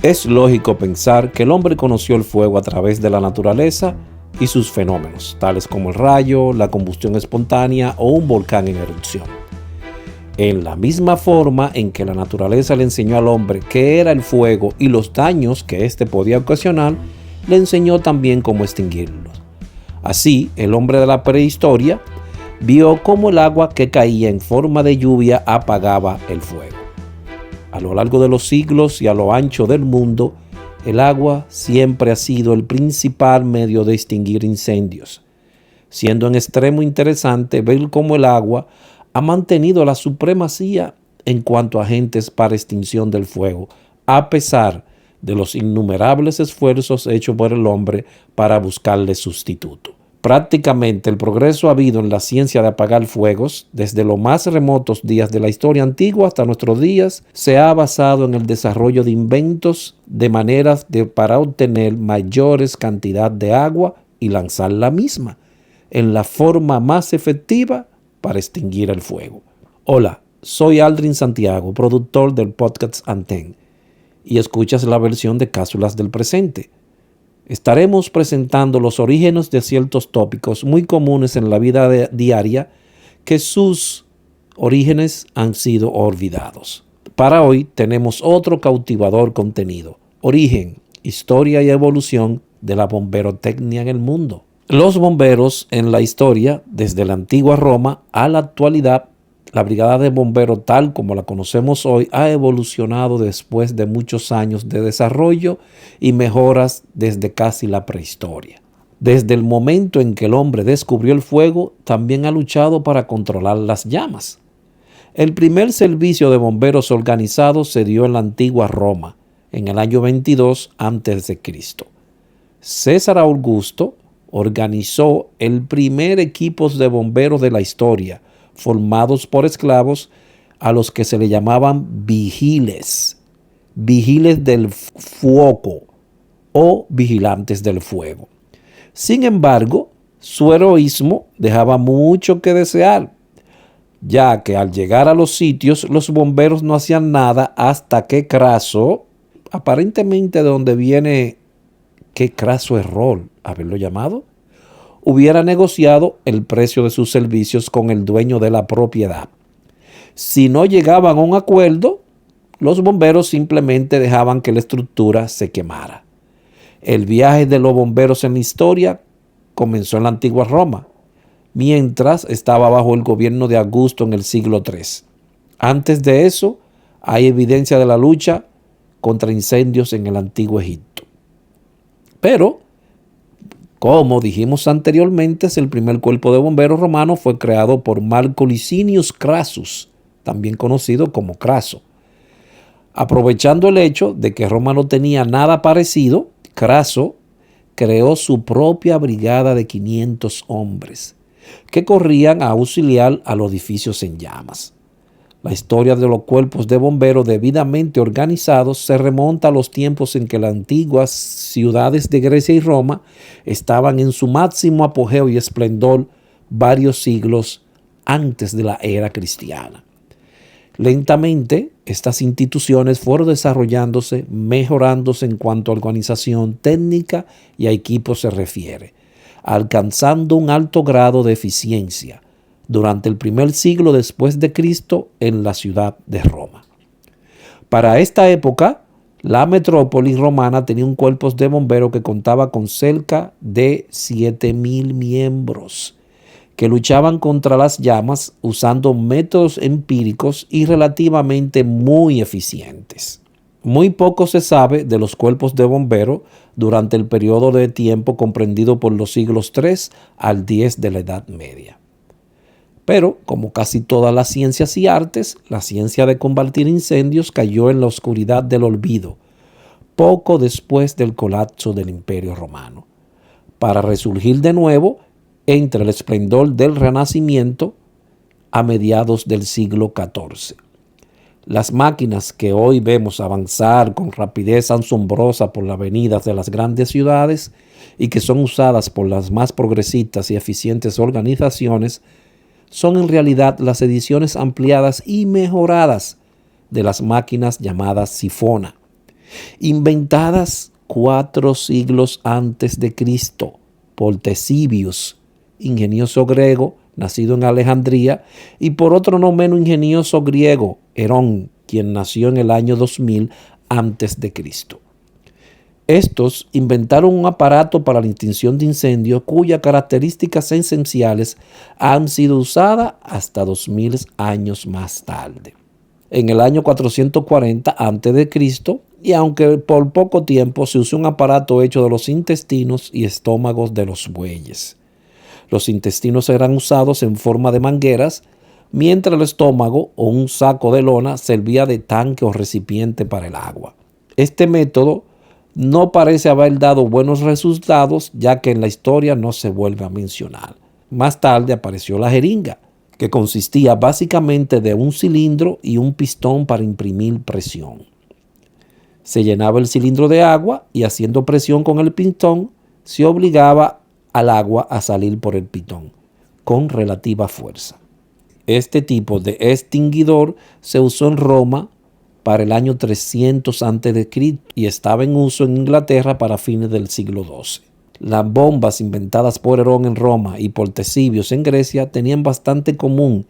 Es lógico pensar que el hombre conoció el fuego a través de la naturaleza y sus fenómenos, tales como el rayo, la combustión espontánea o un volcán en erupción. En la misma forma en que la naturaleza le enseñó al hombre qué era el fuego y los daños que éste podía ocasionar, le enseñó también cómo extinguirlos. Así, el hombre de la prehistoria vio cómo el agua que caía en forma de lluvia apagaba el fuego. A lo largo de los siglos y a lo ancho del mundo, el agua siempre ha sido el principal medio de extinguir incendios, siendo en extremo interesante ver cómo el agua ha mantenido la supremacía en cuanto a agentes para extinción del fuego, a pesar de los innumerables esfuerzos hechos por el hombre para buscarle sustituto. Prácticamente el progreso habido en la ciencia de apagar fuegos, desde los más remotos días de la historia antigua hasta nuestros días, se ha basado en el desarrollo de inventos de maneras para obtener mayores cantidades de agua y lanzar la misma en la forma más efectiva para extinguir el fuego. Hola, soy Aldrin Santiago, productor del podcast Antén, y escuchas la versión de Cápsulas del Presente. Estaremos presentando los orígenes de ciertos tópicos muy comunes en la vida diaria que sus orígenes han sido olvidados. Para hoy tenemos otro cautivador contenido: origen, historia y evolución de la bomberotecnia en el mundo. Los bomberos en la historia, desde la antigua Roma a la actualidad, la brigada de bomberos tal como la conocemos hoy ha evolucionado después de muchos años de desarrollo y mejoras desde casi la prehistoria. Desde el momento en que el hombre descubrió el fuego, también ha luchado para controlar las llamas. El primer servicio de bomberos organizado se dio en la antigua Roma, en el año 22 a.C. César Augusto organizó el primer equipo de bomberos de la historia, formados por esclavos a los que se le llamaban vigiles del fuoco o vigilantes del fuego. Sin embargo, su heroísmo dejaba mucho que desear, ya que al llegar a los sitios los bomberos no hacían nada hasta que Craso, aparentemente de donde viene qué craso error haberlo llamado, hubiera negociado el precio de sus servicios con el dueño de la propiedad. Si no llegaban a un acuerdo, los bomberos simplemente dejaban que la estructura se quemara. El viaje de los bomberos en la historia comenzó en la antigua Roma, mientras estaba bajo el gobierno de Augusto en el siglo III. Antes de eso, hay evidencia de la lucha contra incendios en el antiguo Egipto. Pero, como dijimos anteriormente, el primer cuerpo de bomberos romano fue creado por Marco Licinius Crassus, también conocido como Craso. Aprovechando el hecho de que Roma no tenía nada parecido, Craso creó su propia brigada de 500 hombres que corrían a auxiliar a los edificios en llamas. La historia de los cuerpos de bomberos debidamente organizados se remonta a los tiempos en que las antiguas ciudades de Grecia y Roma estaban en su máximo apogeo y esplendor varios siglos antes de la era cristiana. Lentamente, estas instituciones fueron desarrollándose, mejorándose en cuanto a organización técnica y a equipos se refiere, alcanzando un alto grado de eficiencia durante el primer siglo después de Cristo en la ciudad de Roma. Para esta época, la metrópoli romana tenía un cuerpo de bomberos que contaba con cerca de 7,000 miembros que luchaban contra las llamas usando métodos empíricos y relativamente muy eficientes. Muy poco se sabe de los cuerpos de bomberos durante el periodo de tiempo comprendido por los siglos III al X de la Edad Media. Pero, como casi todas las ciencias y artes, la ciencia de combatir incendios cayó en la oscuridad del olvido, poco después del colapso del Imperio Romano, para resurgir de nuevo entre el esplendor del Renacimiento a mediados del siglo XIV. Las máquinas que hoy vemos avanzar con rapidez asombrosa por las avenidas de las grandes ciudades y que son usadas por las más progresistas y eficientes organizaciones son en realidad las ediciones ampliadas y mejoradas de las máquinas llamadas sifona, inventadas 4 siglos antes de Cristo por Ctesibius, ingenioso griego nacido en Alejandría, y por otro no menos ingenioso griego, Herón, quien nació en el año 2000 antes de Cristo. Estos inventaron un aparato para la extinción de incendios cuyas características esenciales han sido usadas hasta 2000 años más tarde. En el año 440 a.C., y aunque por poco tiempo, se usó un aparato hecho de los intestinos y estómagos de los bueyes. Los intestinos eran usados en forma de mangueras, mientras el estómago o un saco de lona servía de tanque o recipiente para el agua. Este método no parece haber dado buenos resultados, ya que en la historia no se vuelve a mencionar. Más tarde apareció la jeringa, que consistía básicamente de un cilindro y un pistón para imprimir presión. Se llenaba el cilindro de agua y, haciendo presión con el pistón, se obligaba al agua a salir por el pistón con relativa fuerza. Este tipo de extinguidor se usó en Roma para el año 300 a.C. y estaba en uso en Inglaterra para fines del siglo XII. Las bombas inventadas por Herón en Roma y por Ctesibius en Grecia tenían bastante común,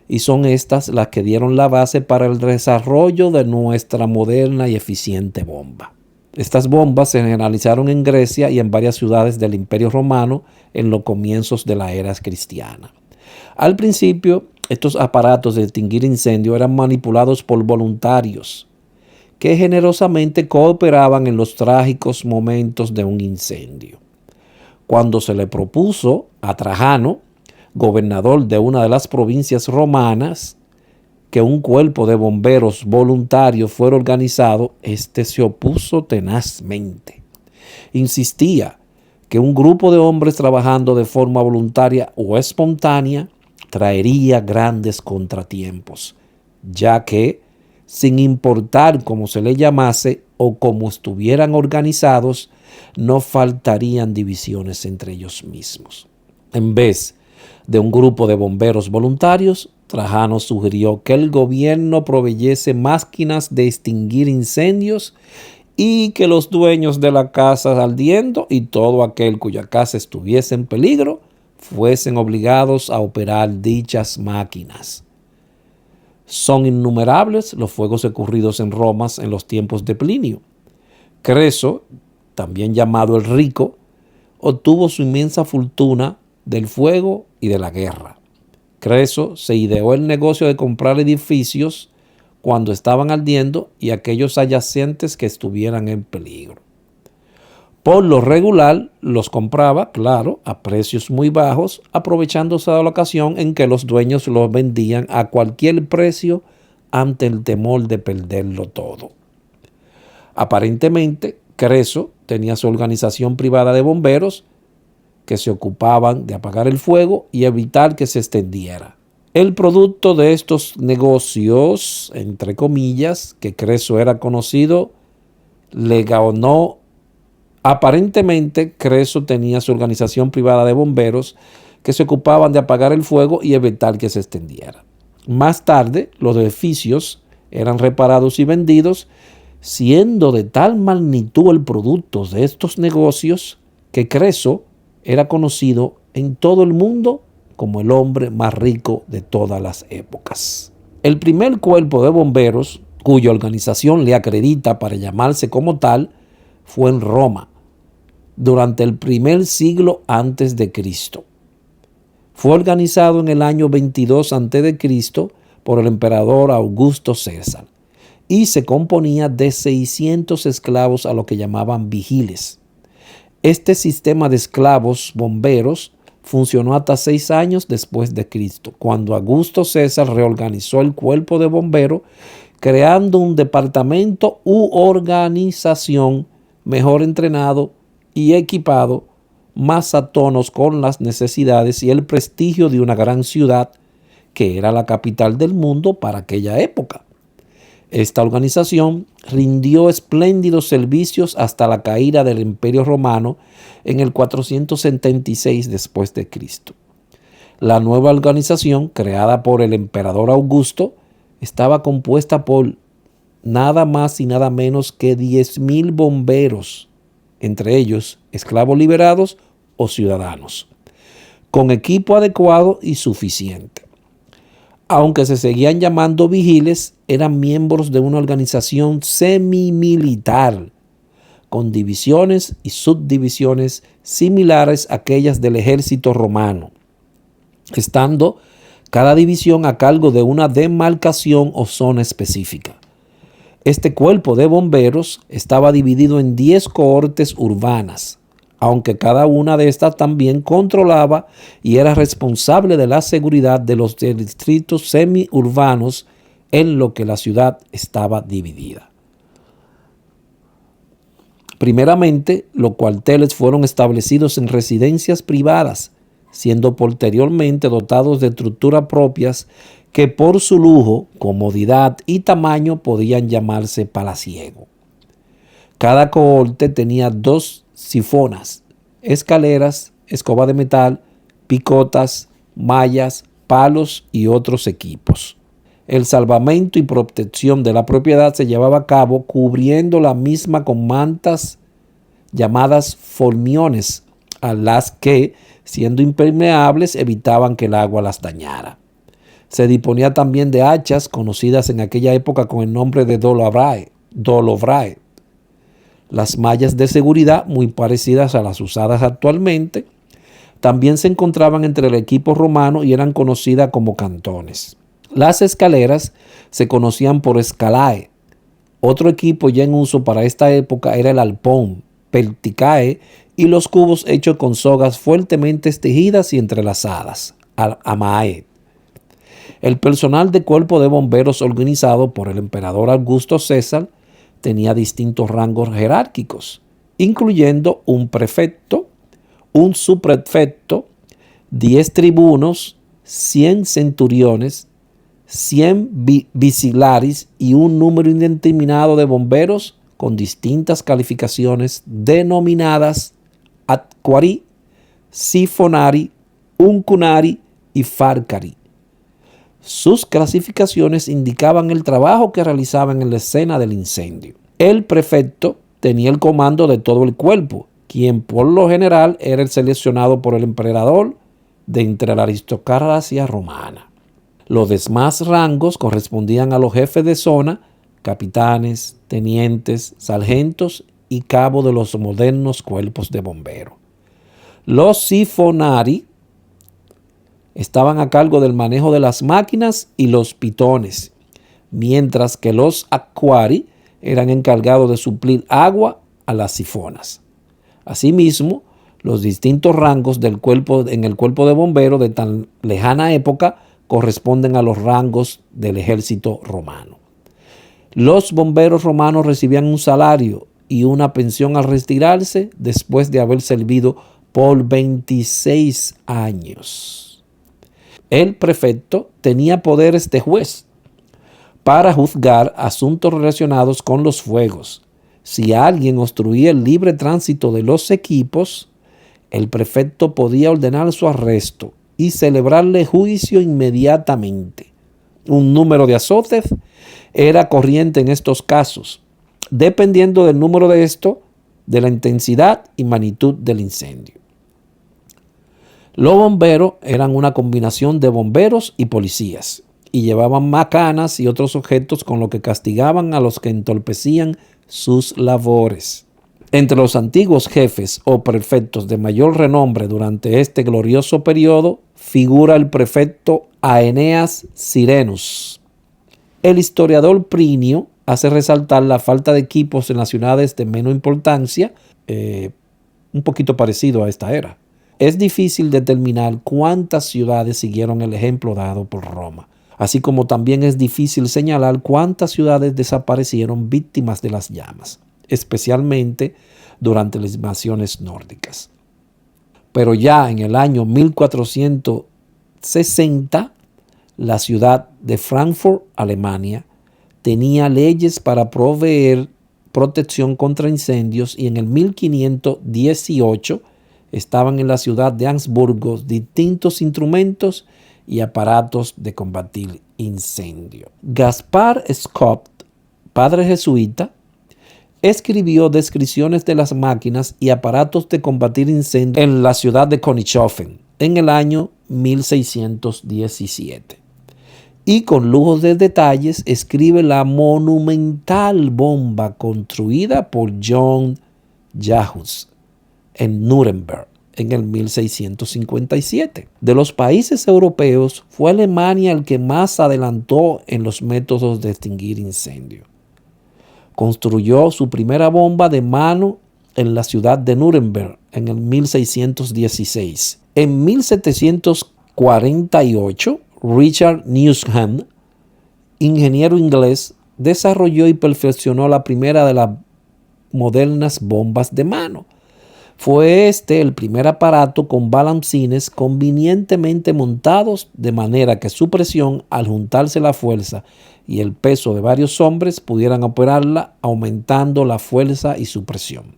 y son estas las que dieron la base para el desarrollo de nuestra moderna y eficiente bomba. Estas bombas se generalizaron en Grecia y en varias ciudades del Imperio Romano en los comienzos de la era cristiana. Al principio, estos aparatos de extinguir incendios eran manipulados por voluntarios que generosamente cooperaban en los trágicos momentos de un incendio. Cuando se le propuso a Trajano, gobernador de una de las provincias romanas, que un cuerpo de bomberos voluntarios fuera organizado, este se opuso tenazmente. Insistía que un grupo de hombres trabajando de forma voluntaria o espontánea traería grandes contratiempos, ya que, sin importar cómo se le llamase o cómo estuvieran organizados, no faltarían divisiones entre ellos mismos. En vez de un grupo de bomberos voluntarios, Trajano sugirió que el gobierno proveyese máquinas de extinguir incendios y que los dueños de la casa ardiendo y todo aquel cuya casa estuviese en peligro fuesen obligados a operar dichas máquinas. Son innumerables los fuegos ocurridos en Roma en los tiempos de Plinio. Creso, también llamado el Rico, obtuvo su inmensa fortuna del fuego y de la guerra. Creso se ideó el negocio de comprar edificios cuando estaban ardiendo y aquellos adyacentes que estuvieran en peligro. Por lo regular los compraba, claro, a precios muy bajos, aprovechándose de la ocasión en que los dueños los vendían a cualquier precio ante el temor de perderlo todo. Aparentemente, Creso tenía su organización privada de bomberos que se ocupaban de apagar el fuego y evitar que se extendiera. El producto de estos negocios, entre comillas, que Creso era conocido, le ganó. Aparentemente, Creso tenía su organización privada de bomberos que se ocupaban de apagar el fuego y evitar que se extendiera. Más tarde, los edificios eran reparados y vendidos, siendo de tal magnitud el producto de estos negocios que Creso era conocido en todo el mundo como el hombre más rico de todas las épocas. El primer cuerpo de bomberos, cuya organización le acredita para llamarse como tal, fue en Roma, durante el primer siglo antes de Cristo. Fue organizado en el año 22 antes de Cristo por el emperador Augusto César y se componía de 600 esclavos a lo que llamaban vigiles. Este sistema de esclavos bomberos funcionó hasta 6 años después de Cristo, cuando Augusto César reorganizó el cuerpo de bomberos, creando un departamento u organización mejor entrenado y equipado, más a tonos con las necesidades y el prestigio de una gran ciudad que era la capital del mundo para aquella época. Esta organización rindió espléndidos servicios hasta la caída del Imperio Romano en el 476 después de Cristo. La nueva organización, creada por el emperador Augusto, estaba compuesta por nada más y nada menos que 10,000 bomberos, entre ellos esclavos liberados o ciudadanos, con equipo adecuado y suficiente. Aunque se seguían llamando vigiles, eran miembros de una organización semimilitar, con divisiones y subdivisiones similares a aquellas del ejército romano, estando cada división a cargo de una demarcación o zona específica. Este cuerpo de bomberos estaba dividido en 10 cohortes urbanas, aunque cada una de estas también controlaba y era responsable de la seguridad de los distritos semiurbanos en lo que la ciudad estaba dividida. Primeramente, los cuarteles fueron establecidos en residencias privadas, siendo posteriormente dotados de estructuras propias que por su lujo, comodidad y tamaño podían llamarse palaciegos. Cada cohorte tenía 2 sifonas, escaleras, escoba de metal, picotas, mallas, palos y otros equipos. El salvamento y protección de la propiedad se llevaba a cabo cubriendo la misma con mantas llamadas formiones, a las que, siendo impermeables, evitaban que el agua las dañara. Se disponía también de hachas, conocidas en aquella época con el nombre de dolovrae. Las mallas de seguridad, muy parecidas a las usadas actualmente, también se encontraban entre el equipo romano y eran conocidas como cantones. Las escaleras se conocían por scalae. Otro equipo ya en uso para esta época era el alpón, perticae, y los cubos hechos con sogas fuertemente tejidas y entrelazadas, amae. El personal de cuerpo de bomberos organizado por el emperador Augusto César tenía distintos rangos jerárquicos, incluyendo un prefecto, un subprefecto, 10 tribunos, 100 centuriones, 100 vicilaris y un número indeterminado de bomberos con distintas calificaciones denominadas atquari, sifonari, uncunari y farcari. Sus clasificaciones indicaban el trabajo que realizaban en la escena del incendio. El prefecto tenía el comando de todo el cuerpo, quien por lo general era el seleccionado por el emperador de entre la aristocracia romana. Los demás rangos correspondían a los jefes de zona, capitanes, tenientes, sargentos y cabos de los modernos cuerpos de bomberos. Los sifonari estaban a cargo del manejo de las máquinas y los pitones, mientras que los aquari eran encargados de suplir agua a las sifonas. Asimismo, los distintos rangos del cuerpo en el cuerpo de bomberos de tan lejana época corresponden a los rangos del ejército romano. Los bomberos romanos recibían un salario y una pensión al retirarse después de haber servido por 26 años. El prefecto tenía poderes de juez para juzgar asuntos relacionados con los fuegos. Si alguien obstruía el libre tránsito de los equipos, el prefecto podía ordenar su arresto y celebrarle juicio inmediatamente. Un número de azotes era corriente en estos casos, dependiendo del número de esto, de la intensidad y magnitud del incendio. Los bomberos eran una combinación de bomberos y policías y llevaban macanas y otros objetos con lo que castigaban a los que entorpecían sus labores. Entre los antiguos jefes o prefectos de mayor renombre durante este glorioso periodo figura el prefecto Aeneas Sirenus. El historiador Plinio hace resaltar la falta de equipos en las ciudades de menor importancia, un poquito parecido a esta era. Es difícil determinar cuántas ciudades siguieron el ejemplo dado por Roma, así como también es difícil señalar cuántas ciudades desaparecieron víctimas de las llamas, especialmente durante las invasiones nórdicas. Pero ya en el año 1460, la ciudad de Frankfurt, Alemania, tenía leyes para proveer protección contra incendios y en el 1518 estaban en la ciudad de Augsburgo distintos instrumentos y aparatos de combatir incendio. Gaspar Scott padre jesuita, escribió descripciones de las máquinas y aparatos de combatir incendios en la ciudad de Königshofen en el año 1617. Y con lujos de detalles escribe la monumental bomba construida por John Jahus en Nuremberg en el 1657. De los países europeos, fue Alemania el que más adelantó en los métodos de extinguir incendios. Construyó su primera bomba de mano en la ciudad de Nuremberg en el 1616. En 1748, Richard Newsham, ingeniero inglés, desarrolló y perfeccionó la primera de las modernas bombas de mano. Fue este el primer aparato con balancines convenientemente montados de manera que su presión, al juntarse la fuerza y el peso de varios hombres, pudieran operarla aumentando la fuerza y su presión.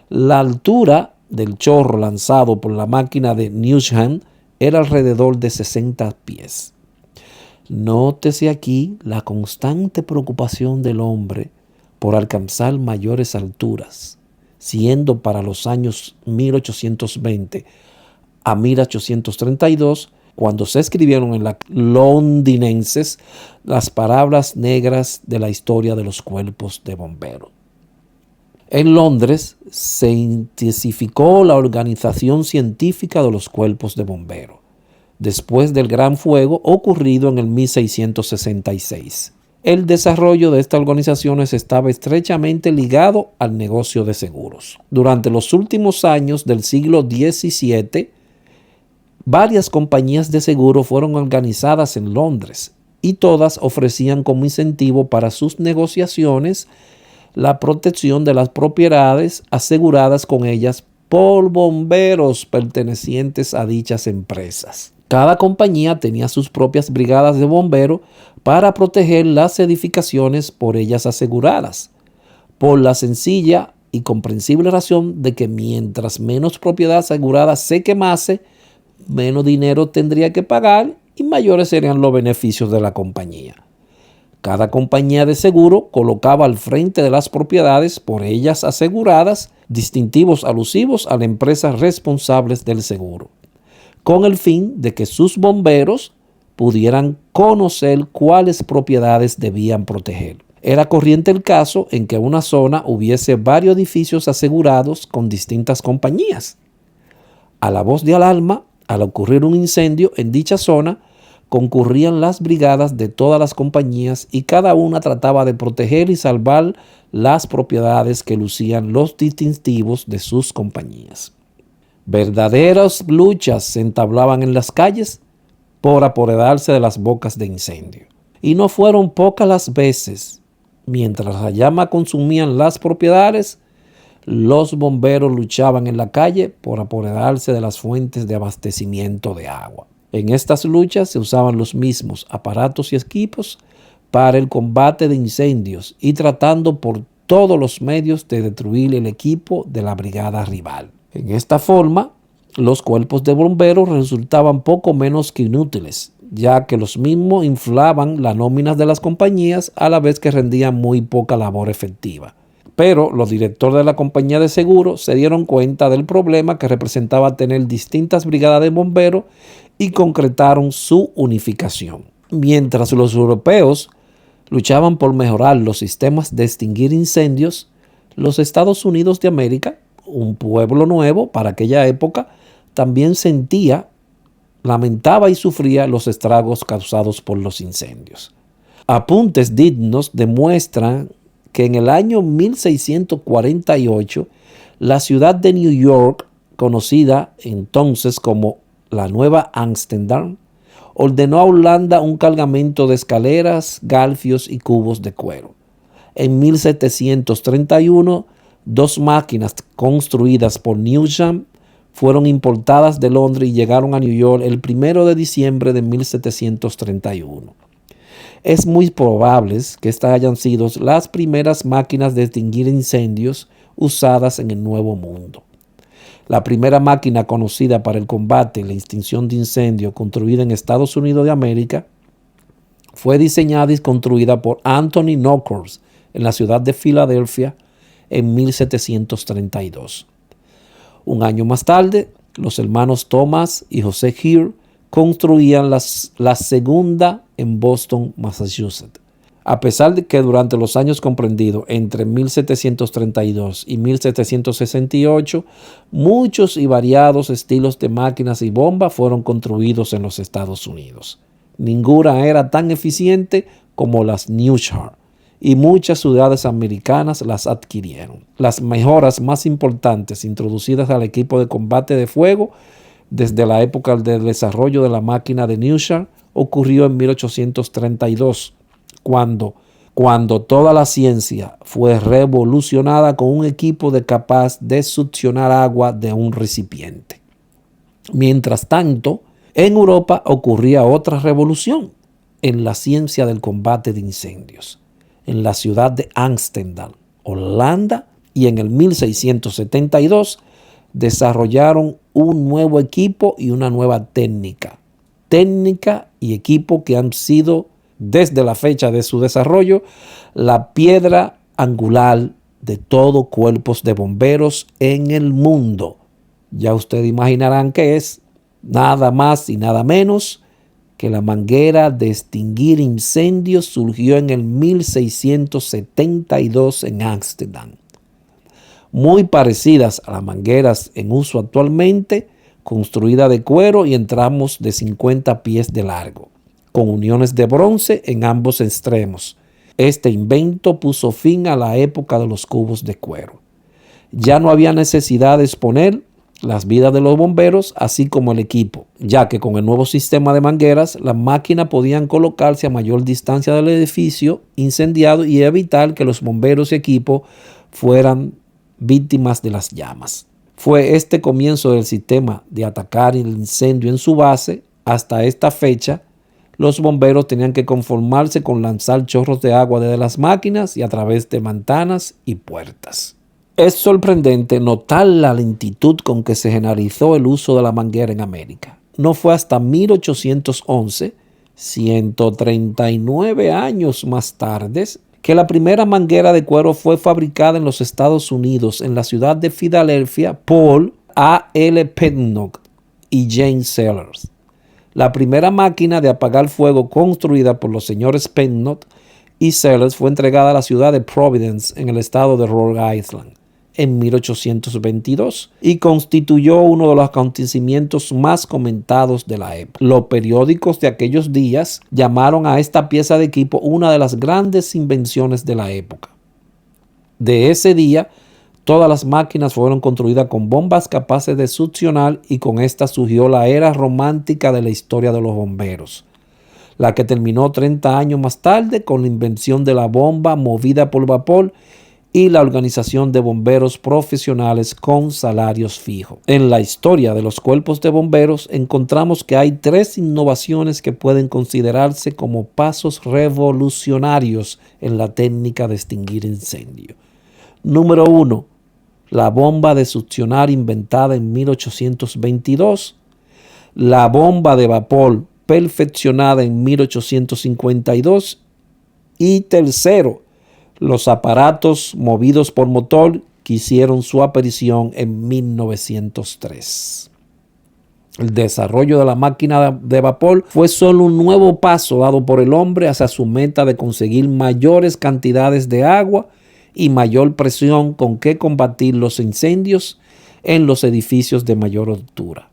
La altura del chorro lanzado por la máquina de Newsham era alrededor de 60 pies. Nótese aquí la constante preocupación del hombre por alcanzar mayores alturas, siendo para los años 1820 a 1832, cuando se escribieron en la londinenses las palabras negras de la historia de los cuerpos de bomberos. En Londres se intensificó la organización científica de los cuerpos de bomberos, después del Gran Fuego ocurrido en el 1666. El desarrollo de estas organizaciones estaba estrechamente ligado al negocio de seguros. Durante los últimos años del siglo XVII, varias compañías de seguro fueron organizadas en Londres y todas ofrecían como incentivo para sus negociaciones la protección de las propiedades aseguradas con ellas por bomberos pertenecientes a dichas empresas. Cada compañía tenía sus propias brigadas de bomberos para proteger las edificaciones por ellas aseguradas, por la sencilla y comprensible razón de que mientras menos propiedad asegurada se quemase, menos dinero tendría que pagar y mayores serían los beneficios de la compañía. Cada compañía de seguro colocaba al frente de las propiedades por ellas aseguradas distintivos alusivos a las empresas responsables del seguro, con el fin de que sus bomberos pudieran conocer cuáles propiedades debían proteger. Era corriente el caso en que en una zona hubiese varios edificios asegurados con distintas compañías. A la voz de alarma, al ocurrir un incendio en dicha zona, concurrían las brigadas de todas las compañías y cada una trataba de proteger y salvar las propiedades que lucían los distintivos de sus compañías. Verdaderas luchas se entablaban en las calles por apoderarse de las bocas de incendio. Y no fueron pocas las veces, mientras la llama consumían las propiedades, los bomberos luchaban en la calle por apoderarse de las fuentes de abastecimiento de agua. En estas luchas se usaban los mismos aparatos y equipos para el combate de incendios y tratando por todos los medios de destruir el equipo de la brigada rival. En esta forma, los cuerpos de bomberos resultaban poco menos que inútiles, ya que los mismos inflaban las nóminas de las compañías a la vez que rendían muy poca labor efectiva. Pero los directores de la compañía de seguro se dieron cuenta del problema que representaba tener distintas brigadas de bomberos y concretaron su unificación. Mientras los europeos luchaban por mejorar los sistemas de extinguir incendios, los Estados Unidos de América, un pueblo nuevo para aquella época, también lamentaba y sufría los estragos causados por los incendios. Apuntes dignos demuestran que en el año 1648, la ciudad de New York, conocida entonces como la Nueva Ámsterdam, ordenó a Holanda un cargamento de escaleras, garfios y cubos de cuero. En 1731, 2 máquinas construidas por Newsham fueron importadas de Londres y llegaron a New York el 1 de diciembre de 1731. Es muy probable que estas hayan sido las primeras máquinas de extinguir incendios usadas en el Nuevo Mundo. La primera máquina conocida para el combate y la extinción de incendios construida en Estados Unidos de América Fue diseñada y construida por Anthony Nockors en la ciudad de Filadelfia en 1732. Un año más tarde, los hermanos Thomas y José Heer construían la segunda en Boston, Massachusetts. A pesar de que durante los años comprendidos entre 1732 y 1768, muchos y variados estilos de máquinas y bombas fueron construidos en los Estados Unidos. Ninguna era tan eficiente como las Newshar, y muchas ciudades americanas las adquirieron. Las mejoras más importantes introducidas al equipo de combate de fuego desde la época del desarrollo de la máquina de Newshar ocurrió en 1832, cuando toda la ciencia fue revolucionada con un equipo capaz de succionar agua de un recipiente. Mientras tanto, en Europa ocurría otra revolución en la ciencia del combate de incendios. En la ciudad de Amsterdam, Holanda, y en el 1672 desarrollaron un nuevo equipo y una nueva técnica y equipo que han sido, desde la fecha de su desarrollo, la piedra angular de todo cuerpos de bomberos en el mundo. Ya ustedes imaginarán que es nada más y nada menos que la manguera de extinguir incendios surgió en el 1672 en Ámsterdam. Muy parecidas a las mangueras en uso actualmente, construida de cuero y en tramos de 50 pies de largo, con uniones de bronce en ambos extremos. Este invento puso fin a la época de los cubos de cuero. Ya no había necesidad de exponer las vidas de los bomberos, así como el equipo, ya que con el nuevo sistema de mangueras, las máquinas podían colocarse a mayor distancia del edificio incendiado y evitar que los bomberos y equipo fueran víctimas de las llamas. Fue este comienzo del sistema de atacar el incendio en su base. Hasta esta fecha, los bomberos tenían que conformarse con lanzar chorros de agua desde las máquinas y a través de ventanas y puertas. Es sorprendente notar la lentitud con que se generalizó el uso de la manguera en América. No fue hasta 1811, 139 años más tarde, que la primera manguera de cuero fue fabricada en los Estados Unidos, en la ciudad de Filadelfia, por A. L. Pennock y James Sellers. La primera máquina de apagar fuego construida por los señores Pennock y Sellers fue entregada a la ciudad de Providence, en el estado de Rhode Island, en 1822 y constituyó uno de los acontecimientos más comentados de la época. Los periódicos de aquellos días llamaron a esta pieza de equipo una de las grandes invenciones de la época. De ese día, todas las máquinas fueron construidas con bombas capaces de succionar y con esta surgió la era romántica de la historia de los bomberos, la que terminó 30 años más tarde con la invención de la bomba movida por vapor y la organización de bomberos profesionales con salarios fijos. En la historia de los cuerpos de bomberos encontramos que hay 3 innovaciones que pueden considerarse como pasos revolucionarios en la técnica de extinguir incendios. Número 1. La bomba de succionar inventada en 1822. La bomba de vapor perfeccionada en 1852. Y tercero, los aparatos movidos por motor que hicieron su aparición en 1903. El desarrollo de la máquina de vapor fue solo un nuevo paso dado por el hombre hacia su meta de conseguir mayores cantidades de agua y mayor presión con que combatir los incendios en los edificios de mayor altura.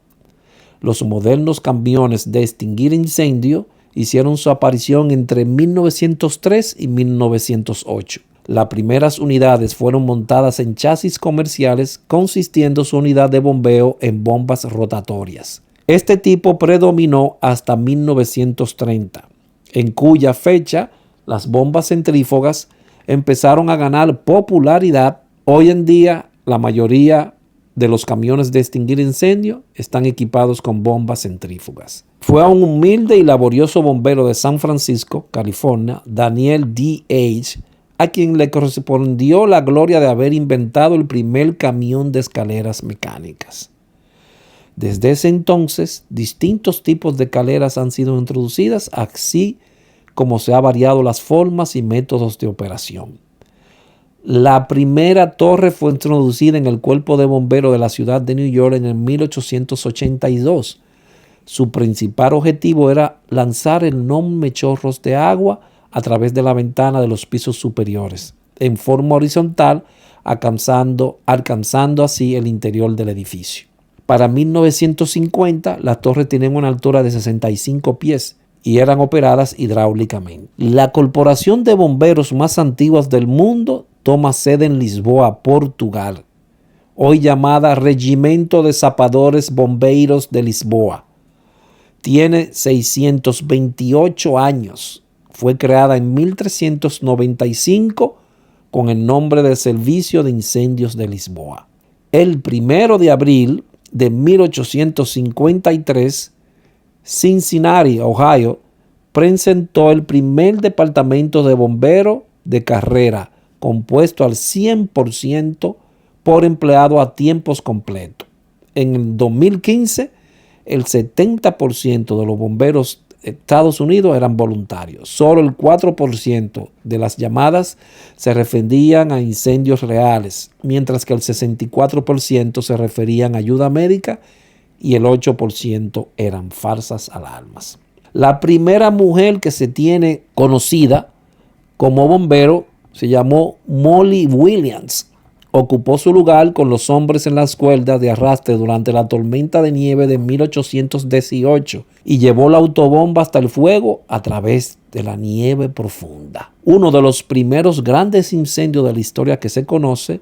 Los modernos camiones de extinguir incendios hicieron su aparición entre 1903 y 1908. Las primeras unidades fueron montadas en chasis comerciales, consistiendo su unidad de bombeo en bombas rotatorias. Este tipo predominó hasta 1930, en cuya fecha las bombas centrífugas empezaron a ganar popularidad. Hoy en día, la mayoría de los camiones de extinguir incendios están equipados con bombas centrífugas. Fue a un humilde y laborioso bombero de San Francisco, California, Daniel D. H., a quien le correspondió la gloria de haber inventado el primer camión de escaleras mecánicas. Desde ese entonces, distintos tipos de escaleras han sido introducidas, así como se ha variado las formas y métodos de operación. La primera torre fue introducida en el cuerpo de bomberos de la ciudad de New York en el 1882. Su principal objetivo era lanzar enormes chorros de agua a través de la ventana de los pisos superiores, en forma horizontal, alcanzando así el interior del edificio. Para 1950, las torres tenían una altura de 65 pies y eran operadas hidráulicamente. La corporación de bomberos más antigua del mundo toma sede en Lisboa, Portugal, hoy llamada Regimento de Zapadores Bombeiros de Lisboa. Tiene 628 años. Fue creada en 1395 con el nombre de Servicio de Incendios de Lisboa. El 1 de abril de 1853, Cincinnati, Ohio, presentó el primer departamento de bomberos de carrera, compuesto al 100% por empleados a tiempos completos. En el 2015, el 70% de los bomberos de Estados Unidos eran voluntarios. Solo el 4% de las llamadas se referían a incendios reales, mientras que el 64% se referían a ayuda médica y el 8% eran falsas alarmas. La primera mujer que se tiene conocida como bombero se llamó Molly Williams. Ocupó su lugar con los hombres en las cuerdas de arrastre durante la tormenta de nieve de 1818 y llevó la autobomba hasta el fuego a través de la nieve profunda. Uno de los primeros grandes incendios de la historia que se conoce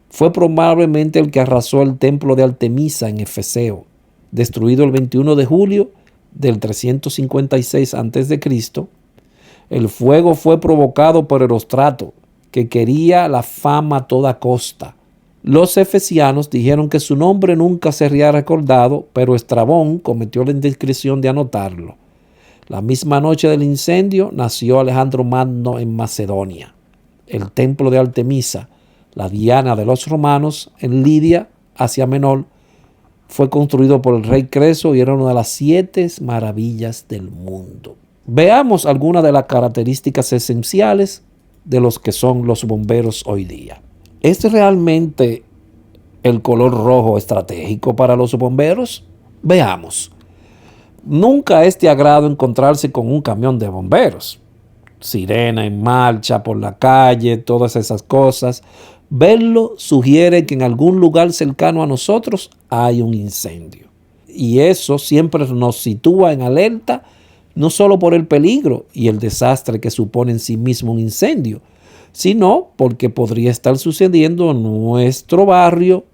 fue probablemente el que arrasó el templo de Artemisa en Efeseo, destruido el 21 de julio del 356 a.C. El fuego fue provocado por Erostrato, que quería la fama a toda costa. Los efesianos dijeron que su nombre nunca sería recordado, pero Estrabón cometió la indiscreción de anotarlo. La misma noche del incendio nació Alejandro Magno en Macedonia. El templo de Artemisa, la Diana de los romanos, en Lidia, Asia Menor, fue construido por el rey Creso y era una de las 7 maravillas del mundo. Veamos algunas de las características esenciales de los que son los bomberos hoy día. ¿Es realmente el color rojo estratégico para los bomberos? Veamos. Nunca es de agrado encontrarse con un camión de bomberos. Sirena en marcha por la calle, todas esas cosas. Verlo sugiere que en algún lugar cercano a nosotros hay un incendio. Y eso siempre nos sitúa en alerta, no solo por el peligro y el desastre que supone en sí mismo un incendio, sino porque podría estar sucediendo en nuestro barrio,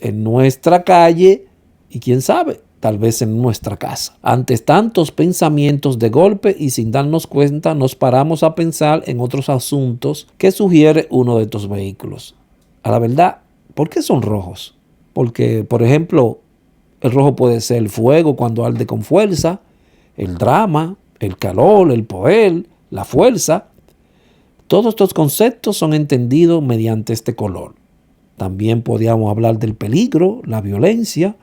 en nuestra calle y quién sabe, tal vez en nuestra casa. Ante tantos pensamientos de golpe y sin darnos cuenta, nos paramos a pensar en otros asuntos que sugiere uno de estos vehículos. A la verdad, ¿por qué son rojos? Porque, por ejemplo, el rojo puede ser el fuego cuando arde con fuerza, el drama, el calor, el poder, la fuerza. Todos estos conceptos son entendidos mediante este color. También podríamos hablar del peligro, la violencia,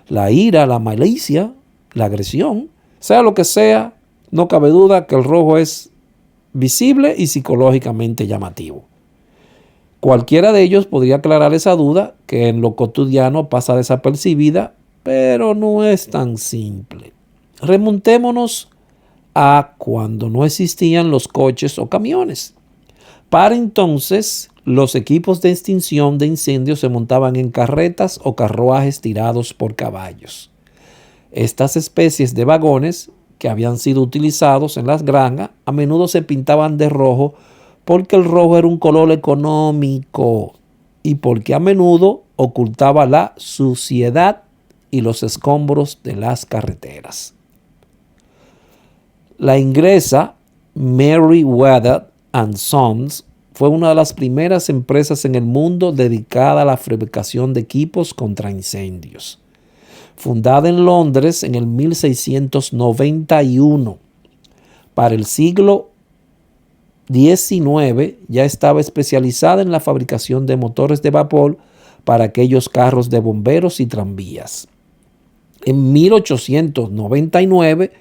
la ira, la malicia, la agresión. Sea lo que sea, no cabe duda que el rojo es visible y psicológicamente llamativo. Cualquiera de ellos podría aclarar esa duda que en lo cotidiano pasa desapercibida, pero no es tan simple. Remontémonos a cuando no existían los coches o camiones. Para entonces, los equipos de extinción de incendios se montaban en carretas o carruajes tirados por caballos. Estas especies de vagones, que habían sido utilizados en las granjas, a menudo se pintaban de rojo porque el rojo era un color económico y porque a menudo ocultaba la suciedad y los escombros de las carreteras. La inglesa Merriweather & Sons fue una de las primeras empresas en el mundo dedicada a la fabricación de equipos contra incendios. Fundada en Londres en el 1691, para el siglo XIX ya estaba especializada en la fabricación de motores de vapor para aquellos carros de bomberos y tranvías. En 1899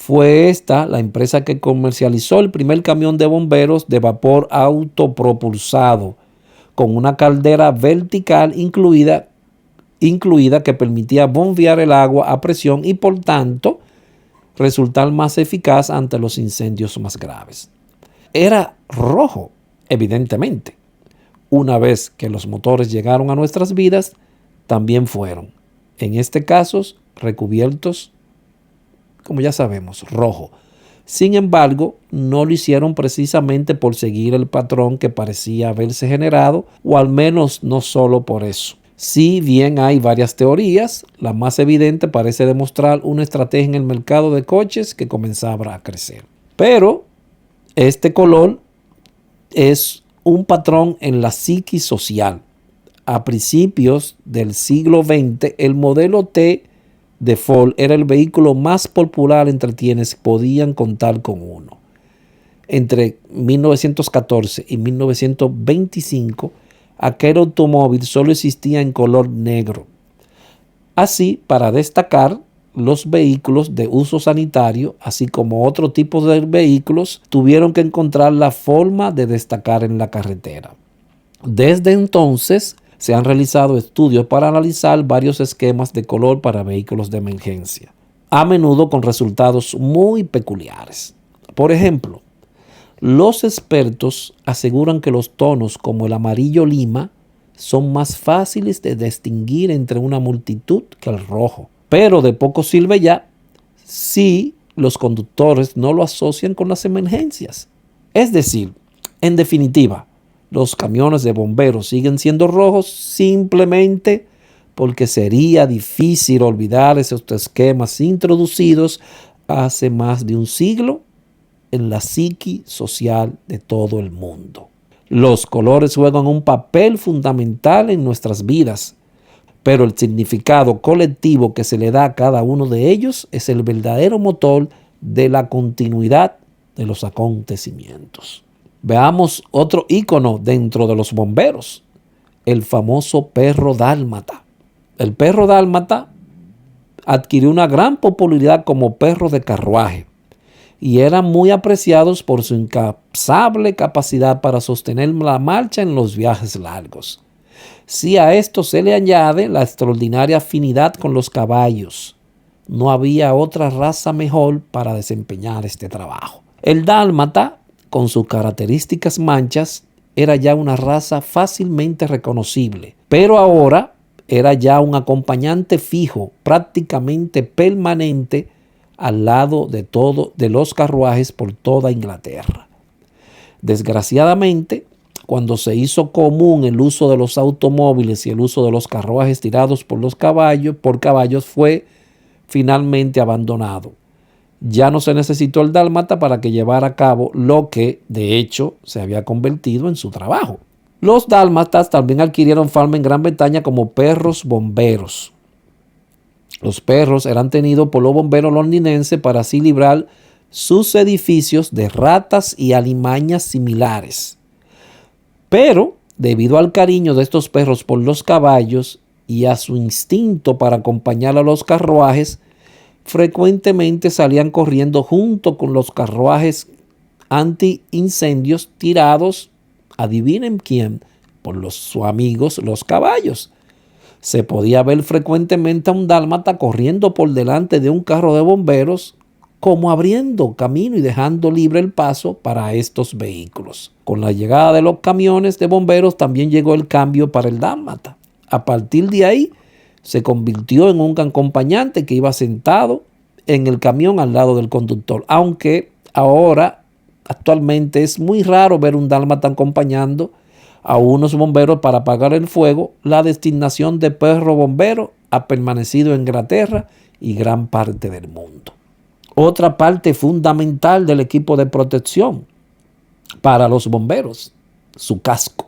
Fue esta la empresa que comercializó el primer camión de bomberos de vapor autopropulsado, con una caldera vertical incluida que permitía bombear el agua a presión y por tanto resultar más eficaz ante los incendios más graves. Era rojo, evidentemente. Una vez que los motores llegaron a nuestras vidas, también fueron, en este caso, recubiertos, como ya sabemos, rojo. Sin embargo, no lo hicieron precisamente por seguir el patrón que parecía haberse generado, o al menos no solo por eso. Si bien hay varias teorías, la más evidente parece demostrar una estrategia en el mercado de coches que comenzaba a crecer. Pero este color es un patrón en la psiquis social. A principios del siglo XX, el modelo T de Ford era el vehículo más popular entre quienes podían contar con uno. Entre 1914 y 1925, aquel automóvil solo existía en color negro. Así, para destacar, los vehículos de uso sanitario, así como otro tipo de vehículos, tuvieron que encontrar la forma de destacar en la carretera. Desde entonces, se han realizado estudios para analizar varios esquemas de color para vehículos de emergencia, a menudo con resultados muy peculiares. Por ejemplo, los expertos aseguran que los tonos como el amarillo lima son más fáciles de distinguir entre una multitud que el rojo. Pero de poco sirve ya si los conductores no lo asocian con las emergencias. Es decir, en definitiva, los camiones de bomberos siguen siendo rojos simplemente porque sería difícil olvidar esos esquemas introducidos hace más de un siglo en la psique social de todo el mundo. Los colores juegan un papel fundamental en nuestras vidas, pero el significado colectivo que se le da a cada uno de ellos es el verdadero motor de la continuidad de los acontecimientos. Veamos otro ícono dentro de los bomberos, el famoso perro dálmata. El perro dálmata adquirió una gran popularidad como perro de carruaje y eran muy apreciados por su incansable capacidad para sostener la marcha en los viajes largos. Si a esto se le añade la extraordinaria afinidad con los caballos, no había otra raza mejor para desempeñar este trabajo. El dálmata, con sus características manchas, era ya una raza fácilmente reconocible, pero ahora era ya un acompañante fijo, prácticamente permanente, al lado de los carruajes por toda Inglaterra. Desgraciadamente, cuando se hizo común el uso de los automóviles y el uso de los carruajes tirados por caballos, fue finalmente abandonado. Ya no se necesitó el dálmata para que llevara a cabo lo que, de hecho, se había convertido en su trabajo. Los dálmatas también adquirieron fama en Gran Bretaña como perros bomberos. Los perros eran tenidos por los bomberos londinenses para así librar sus edificios de ratas y alimañas similares. Pero, debido al cariño de estos perros por los caballos y a su instinto para acompañar a los carruajes, frecuentemente salían corriendo junto con los carruajes anti-incendios tirados, adivinen quién, por sus amigos los caballos. Se podía ver frecuentemente a un dálmata corriendo por delante de un carro de bomberos, como abriendo camino y dejando libre el paso para estos vehículos. Con la llegada de los camiones de bomberos también llegó el cambio para el dálmata. A partir de ahí, se convirtió en un acompañante que iba sentado en el camión al lado del conductor, aunque actualmente es muy raro ver un dálmata acompañando a unos bomberos para apagar el fuego. La designación de perro bombero ha permanecido en Inglaterra y gran parte del mundo. Otra parte fundamental del equipo de protección para los bomberos, su casco.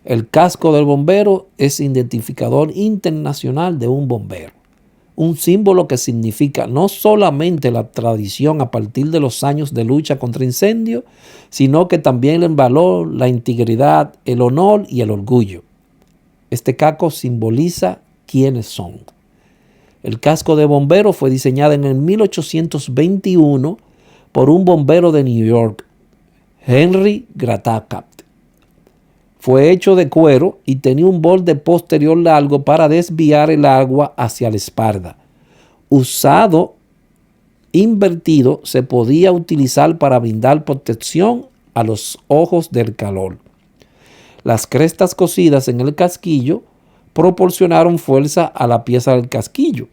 El casco del bombero es identificador internacional de un bombero, un símbolo que significa no solamente la tradición a partir de los años de lucha contra incendios, sino que también el valor, la integridad, el honor y el orgullo. Este casco simboliza quiénes son. El casco de bombero fue diseñado en el 1821 por un bombero de New York, Henry Gratacat. Fue hecho de cuero y tenía un borde posterior largo para desviar el agua hacia la espalda. Usado invertido, se podía utilizar para brindar protección a los ojos del calor. Las crestas cosidas en el casquillo proporcionaron fuerza a la pieza del casquillo.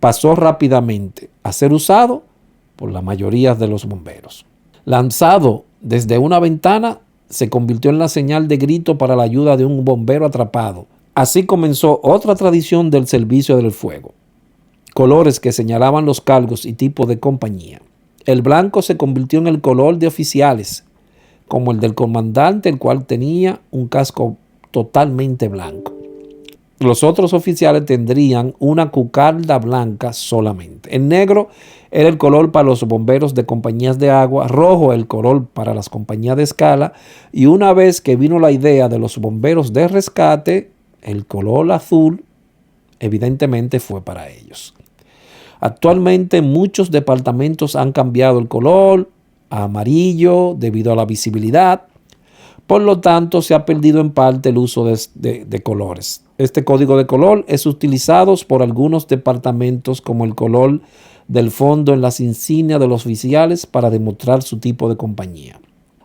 Pasó rápidamente a ser usado por la mayoría de los bomberos. Lanzado desde una ventana, se convirtió en la señal de grito para la ayuda de un bombero atrapado. Así comenzó otra tradición del servicio del fuego. Colores que señalaban los cargos y tipos de compañía. El blanco se convirtió en el color de oficiales, como el del comandante, el cual tenía un casco totalmente blanco. Los otros oficiales tendrían una cucarda blanca solamente. El negro era el color para los bomberos de compañías de agua, rojo el color para las compañías de escala, y una vez que vino la idea de los bomberos de rescate, el color azul evidentemente fue para ellos. Actualmente muchos departamentos han cambiado el color a amarillo debido a la visibilidad. Por lo tanto, se ha perdido en parte el uso de colores. Este código de color es utilizado por algunos departamentos como el color del fondo en las insignias de los oficiales para demostrar su tipo de compañía.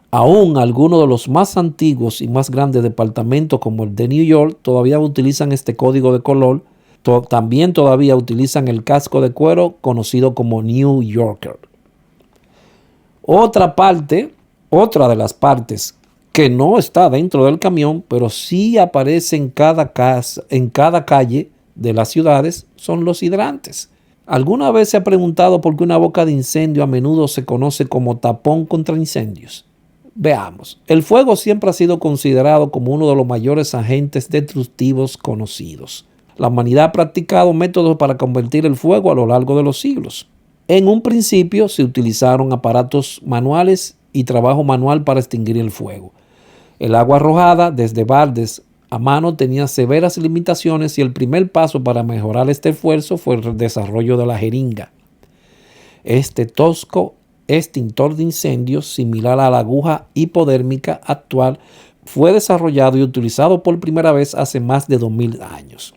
Aún algunos de los más antiguos y más grandes departamentos como el de New York todavía utilizan este código de color. También todavía utilizan el casco de cuero conocido como New Yorker. Otra de las partes que no está dentro del camión, pero sí aparece en cada calle de las ciudades, son los hidrantes. ¿Alguna vez se ha preguntado por qué una boca de incendio a menudo se conoce como tapón contra incendios? Veamos. El fuego siempre ha sido considerado como uno de los mayores agentes destructivos conocidos. La humanidad ha practicado métodos para convertir el fuego a lo largo de los siglos. En un principio se utilizaron aparatos manuales y trabajo manual para extinguir el fuego. El agua arrojada desde baldes a mano tenía severas limitaciones y el primer paso para mejorar este esfuerzo fue el desarrollo de la jeringa. Este tosco extintor de incendios, similar a la aguja hipodérmica actual, fue desarrollado y utilizado por primera vez hace más de 2000 años.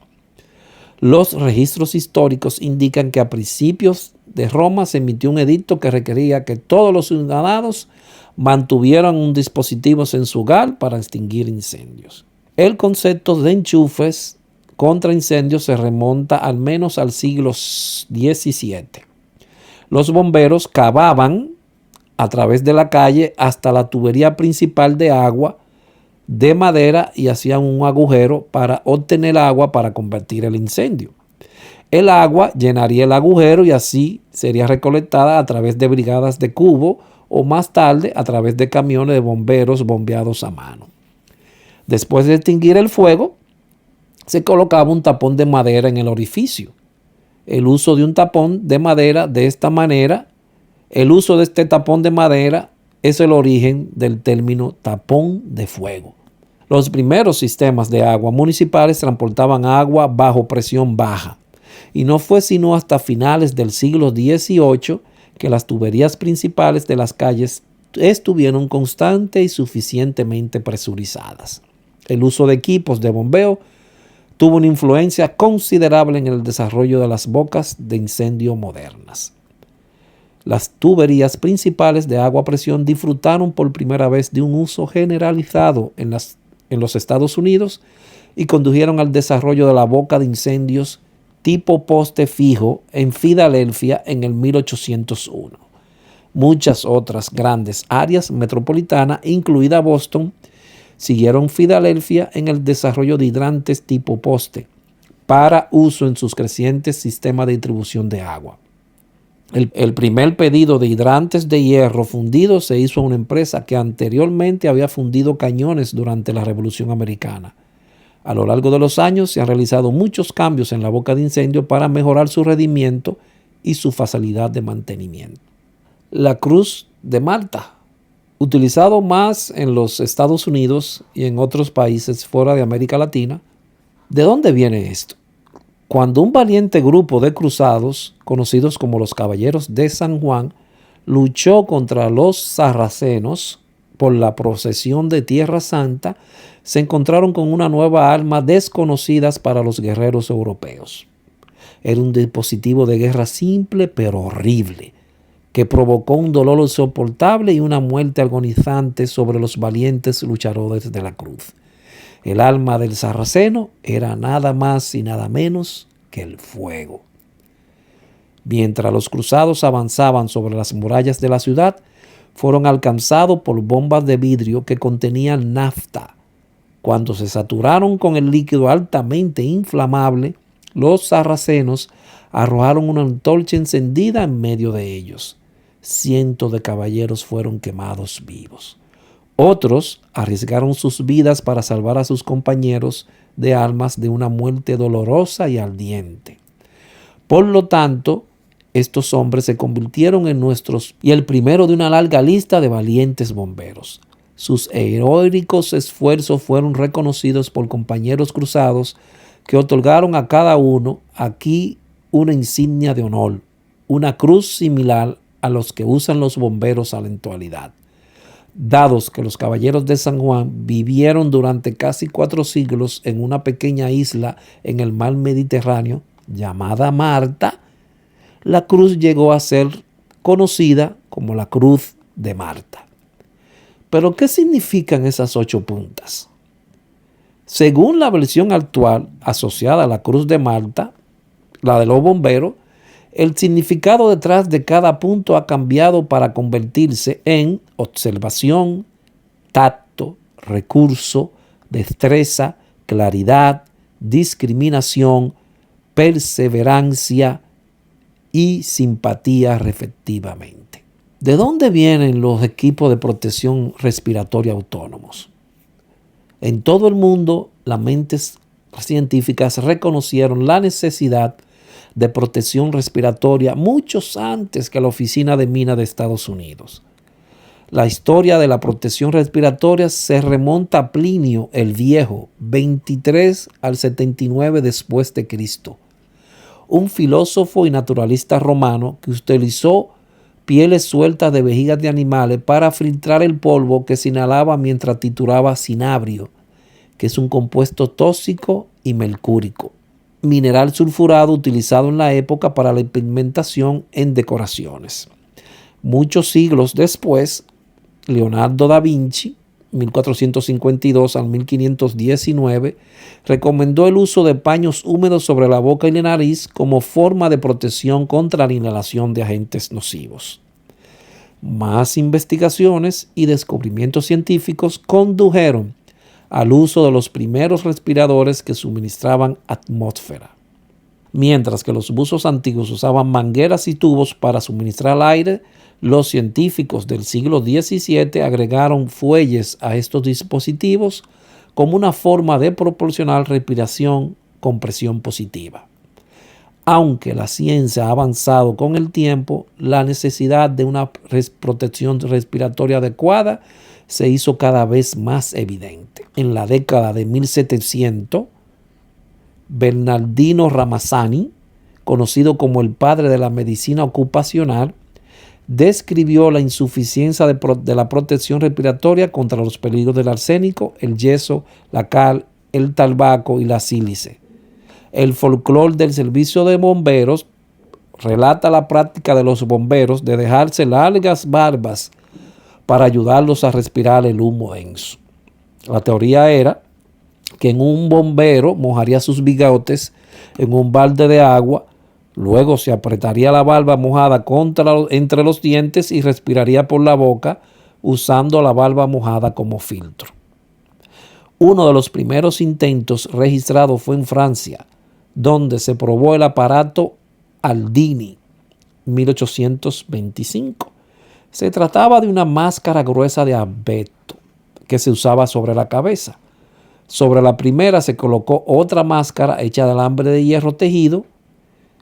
Los registros históricos indican que a principios de Roma se emitió un edicto que requería que todos los ciudadanos mantuvieran un dispositivo en su hogar para extinguir incendios. El concepto de enchufes contra incendios se remonta al menos al siglo XVII. Los bomberos cavaban a través de la calle hasta la tubería principal de agua de madera y hacían un agujero para obtener agua para convertir el incendio. El agua llenaría el agujero y así sería recolectada a través de brigadas de cubo o más tarde a través de camiones de bomberos bombeados a mano. Después de extinguir el fuego, se colocaba un tapón de madera en el orificio. El uso de un tapón de madera de esta manera, el uso de este tapón de madera es el origen del término tapón de fuego. Los primeros sistemas de agua municipales transportaban agua bajo presión baja y no fue sino hasta finales del siglo XVIII que las tuberías principales de las calles estuvieron constante y suficientemente presurizadas. El uso de equipos de bombeo tuvo una influencia considerable en el desarrollo de las bocas de incendio modernas. Las tuberías principales de agua a presión disfrutaron por primera vez de un uso generalizado en los Estados Unidos y condujeron al desarrollo de la boca de incendios tipo poste fijo en Filadelfia en el 1801. Muchas otras grandes áreas metropolitanas, incluida Boston, siguieron Filadelfia en el desarrollo de hidrantes tipo poste para uso en sus crecientes sistemas de distribución de agua. El primer pedido de hidrantes de hierro fundido se hizo a una empresa que anteriormente había fundido cañones durante la Revolución Americana. A lo largo de los años se han realizado muchos cambios en la boca de incendio para mejorar su rendimiento y su facilidad de mantenimiento. La Cruz de Malta, utilizado más en los Estados Unidos y en otros países fuera de América Latina. ¿De dónde viene esto? Cuando un valiente grupo de cruzados, conocidos como los Caballeros de San Juan, luchó contra los sarracenos por la procesión de Tierra Santa, se encontraron con una nueva arma desconocida para los guerreros europeos. Era un dispositivo de guerra simple pero horrible, que provocó un dolor insoportable y una muerte agonizante sobre los valientes luchadores de la cruz. El arma del sarraceno era nada más y nada menos que el fuego. Mientras los cruzados avanzaban sobre las murallas de la ciudad, fueron alcanzados por bombas de vidrio que contenían nafta. Cuando se saturaron con el líquido altamente inflamable, los sarracenos arrojaron una antorcha encendida en medio de ellos. Cientos de caballeros fueron quemados vivos. Otros arriesgaron sus vidas para salvar a sus compañeros de armas de una muerte dolorosa y ardiente. Por lo tanto, estos hombres se convirtieron en nuestros y el primero de una larga lista de valientes bomberos. Sus heroicos esfuerzos fueron reconocidos por compañeros cruzados que otorgaron a cada uno aquí una insignia de honor, una cruz similar a los que usan los bomberos a la actualidad. Dados que los Caballeros de San Juan vivieron durante casi 4 siglos en una pequeña isla en el mar Mediterráneo llamada Marta, la cruz llegó a ser conocida como la Cruz de Marta. ¿Pero qué significan esas 8 puntas? Según la versión actual asociada a la Cruz de Malta, la de los bomberos, el significado detrás de cada punto ha cambiado para convertirse en observación, tacto, recurso, destreza, claridad, discriminación, perseverancia y simpatía respectivamente. ¿De dónde vienen los equipos de protección respiratoria autónomos? En todo el mundo, las mentes científicas reconocieron la necesidad de protección respiratoria muchos antes que la Oficina de Minas de Estados Unidos. La historia de la protección respiratoria se remonta a Plinio el Viejo, 23 al 79 después de Cristo, un filósofo y naturalista romano que utilizó pieles sueltas de vejigas de animales para filtrar el polvo que se inhalaba mientras trituraba cinabrio, que es un compuesto tóxico y mercúrico, mineral sulfurado utilizado en la época para la pigmentación en decoraciones. Muchos siglos después, Leonardo da Vinci, 1452 al 1519, recomendó el uso de paños húmedos sobre la boca y la nariz como forma de protección contra la inhalación de agentes nocivos. Más investigaciones y descubrimientos científicos condujeron al uso de los primeros respiradores que suministraban atmósfera. Mientras que los buzos antiguos usaban mangueras y tubos para suministrar aire, los científicos del siglo XVII agregaron fuelles a estos dispositivos como una forma de proporcionar respiración con presión positiva. Aunque la ciencia ha avanzado con el tiempo, la necesidad de una protección respiratoria adecuada se hizo cada vez más evidente. En la década de 1700, Bernardino Ramazzani, conocido como el padre de la medicina ocupacional, describió la insuficiencia de la protección respiratoria contra los peligros del arsénico, el yeso, la cal, el tabaco y la sílice. El folclore del servicio de bomberos relata la práctica de los bomberos de dejarse largas barbas para ayudarlos a respirar el humo denso. La teoría era que un bombero mojaría sus bigotes en un balde de agua, luego se apretaría la barba mojada entre los dientes y respiraría por la boca usando la barba mojada como filtro. Uno de los primeros intentos registrados fue en Francia, donde se probó el aparato Aldini, 1825. Se trataba de una máscara gruesa de abeto que se usaba sobre la cabeza. Sobre la primera se colocó otra máscara hecha de alambre de hierro tejido.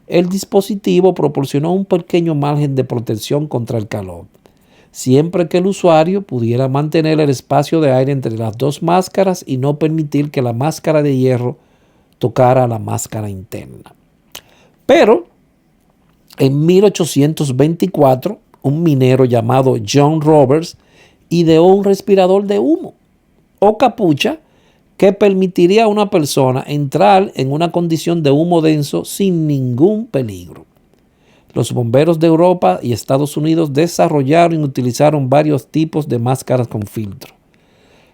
El dispositivo proporcionó un pequeño margen de protección contra el calor, siempre que el usuario pudiera mantener el espacio de aire entre las dos máscaras y no permitir que la máscara de hierro tocara la máscara interna. Pero en 1824, un minero llamado John Roberts ideó un respirador de humo o capucha que permitiría a una persona entrar en una condición de humo denso sin ningún peligro. Los bomberos de Europa y Estados Unidos desarrollaron y utilizaron varios tipos de máscaras con filtro.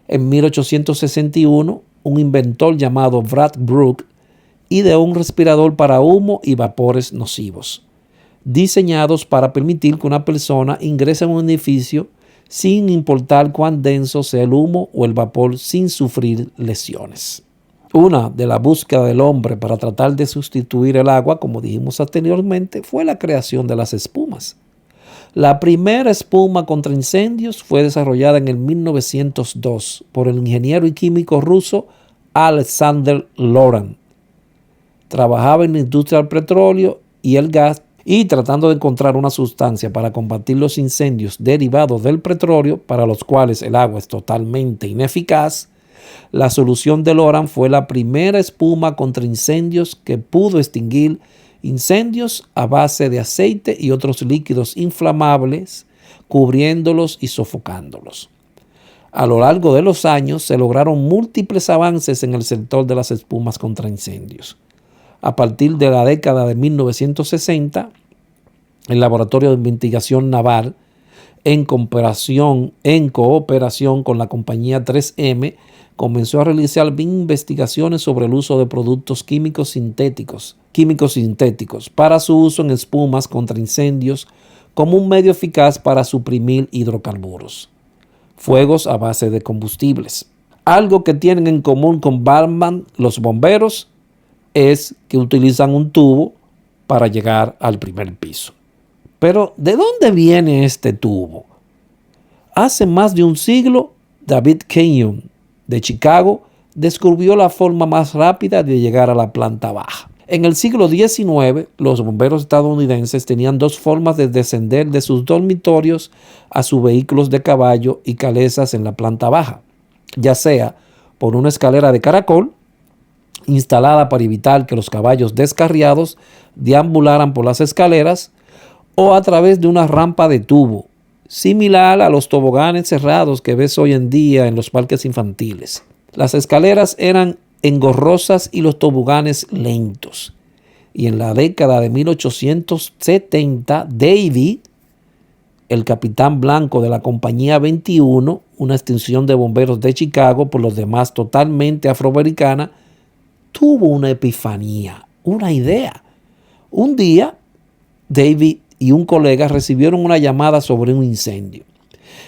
En 1861, un inventor llamado Brad Brooke ideó un respirador para humo y vapores nocivos, diseñados para permitir que una persona ingrese en un edificio sin importar cuán denso sea el humo o el vapor sin sufrir lesiones. Una de la búsqueda del hombre para tratar de sustituir el agua, como dijimos anteriormente, fue la creación de las espumas. La primera espuma contra incendios fue desarrollada en el 1902 por el ingeniero y químico ruso Alexander Loran. Trabajaba en la industria del petróleo y el gas y tratando de encontrar una sustancia para combatir los incendios derivados del petróleo, para los cuales el agua es totalmente ineficaz. La solución de Loran fue la primera espuma contra incendios que pudo extinguir incendios a base de aceite y otros líquidos inflamables, cubriéndolos y sofocándolos. A lo largo de los años se lograron múltiples avances en el sector de las espumas contra incendios. A partir de la década de 1960, el Laboratorio de Investigación Naval, en cooperación con la compañía 3M, comenzó a realizar investigaciones sobre el uso de productos químicos sintéticos para su uso en espumas contra incendios como un medio eficaz para suprimir hidrocarburos, fuegos a base de combustibles. Algo que tienen en común con Batman, los bomberos, es que utilizan un tubo para llegar al primer piso. Pero, ¿de dónde viene este tubo? Hace más de un siglo, David Kenyon, de Chicago, descubrió la forma más rápida de llegar a la planta baja. En el siglo XIX, los bomberos estadounidenses tenían dos formas de descender de sus dormitorios a sus vehículos de caballo y calesas en la planta baja, ya sea por una escalera de caracol, instalada para evitar que los caballos descarriados deambularan por las escaleras, o a través de una rampa de tubo, similar a los toboganes cerrados que ves hoy en día en los parques infantiles. Las escaleras eran engorrosas y los toboganes lentos. Y en la década de 1870, Davy, el capitán blanco de la compañía 21, una extinción de bomberos de Chicago, por los demás totalmente afroamericana, tuvo una epifanía, una idea. Un día, David y un colega recibieron una llamada sobre un incendio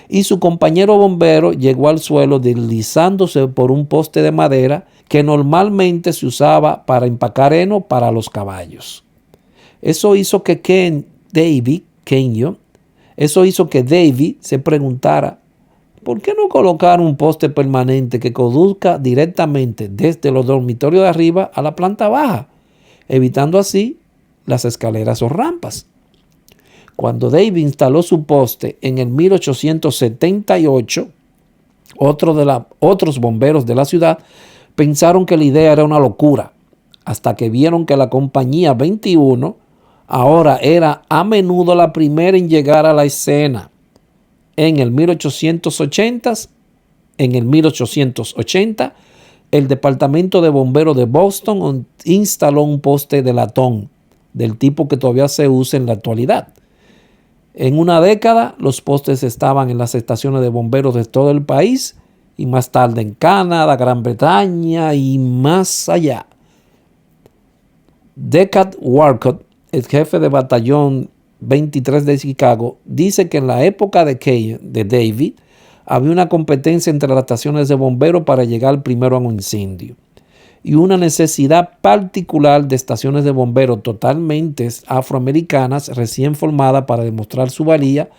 y su compañero bombero llegó al suelo deslizándose por un poste de madera que normalmente se usaba para empacar heno para los caballos. Eso hizo que David se preguntara: ¿por qué no colocar un poste permanente que conduzca directamente desde los dormitorios de arriba a la planta baja, evitando así las escaleras o rampas? Cuando David instaló su poste en el 1878, otros bomberos de la ciudad pensaron que la idea era una locura, hasta que vieron que la compañía 21 ahora era a menudo la primera en llegar a la escena. En el 1880, el Departamento de Bomberos de Boston instaló un poste de latón, del tipo que todavía se usa en la actualidad. En una década, los postes estaban en las estaciones de bomberos de todo el país y más tarde en Canadá, Gran Bretaña y más allá. Decad Walcott, el jefe de batallón 23 de Chicago, dice que en la época de David había una competencia entre las estaciones de bomberos para llegar primero a un incendio y una necesidad particular de estaciones de bomberos totalmente afroamericanas recién formadas para demostrar su valía.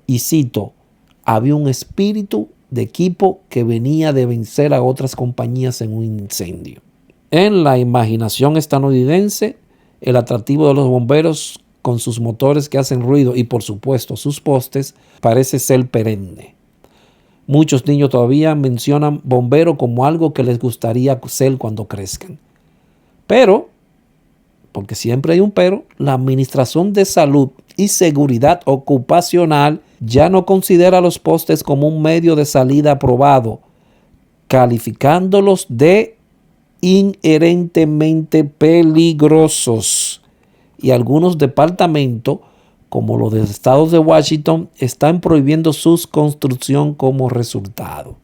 Y cito: había un espíritu de equipo que venía de vencer a otras compañías en un incendio. En la imaginación estadounidense, el atractivo de los bomberos, con sus motores que hacen ruido y por supuesto sus postes, parece ser perenne. Muchos niños todavía mencionan bombero como algo que les gustaría ser cuando crezcan. Pero porque siempre hay un pero, la Administración de Salud y Seguridad Ocupacional ya no considera los postes como un medio de salida aprobado, calificándolos de inherentemente peligrosos. Y algunos departamentos, como los del estado de Washington, están prohibiendo su construcción como resultado.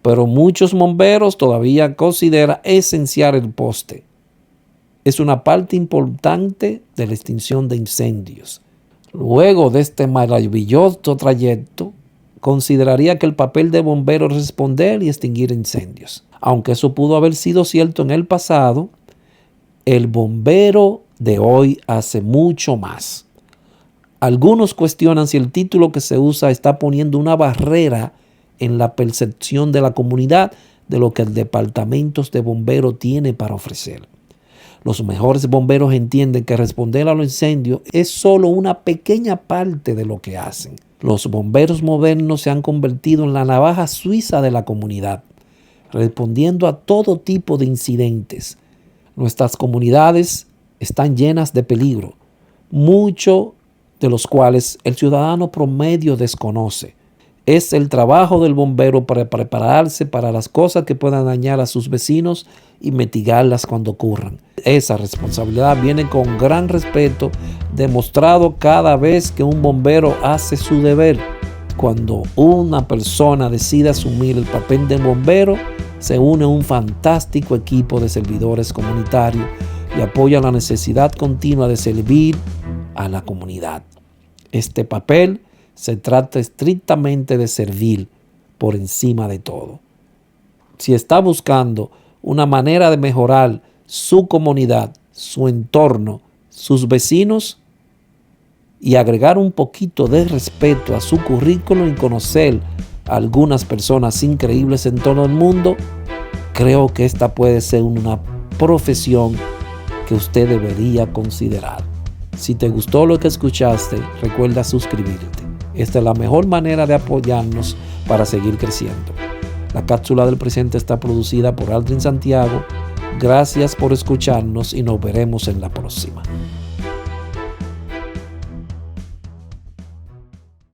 Pero muchos bomberos todavía consideran esencial el poste. Es una parte importante de la extinción de incendios. Luego de este maravilloso trayecto, consideraría que el papel de bombero es responder y extinguir incendios. Aunque eso pudo haber sido cierto en el pasado, el bombero de hoy hace mucho más. Algunos cuestionan si el título que se usa está poniendo una barrera en la percepción de la comunidad de lo que el departamento de bomberos tiene para ofrecer. Los mejores bomberos entienden que responder a los incendios es solo una pequeña parte de lo que hacen. Los bomberos modernos se han convertido en la navaja suiza de la comunidad, respondiendo a todo tipo de incidentes. Nuestras comunidades están llenas de peligro, muchos de los cuales el ciudadano promedio desconoce. Es el trabajo del bombero para prepararse para las cosas que puedan dañar a sus vecinos y mitigarlas cuando ocurran. Esa responsabilidad viene con gran respeto, demostrado cada vez que un bombero hace su deber. Cuando una persona decide asumir el papel de bombero, se une un fantástico equipo de servidores comunitarios y apoya la necesidad continua de servir a la comunidad. Este papel se trata estrictamente de servir por encima de todo. Si está buscando una manera de mejorar su comunidad, su entorno, sus vecinos y agregar un poquito de respeto a su currículum y conocer a algunas personas increíbles en todo el mundo, creo que esta puede ser una profesión que usted debería considerar. Si te gustó lo que escuchaste, recuerda suscribirte. Esta es la mejor manera de apoyarnos para seguir creciendo. La cápsula del presente está producida por Aldrin Santiago. Gracias por escucharnos y nos veremos en la próxima.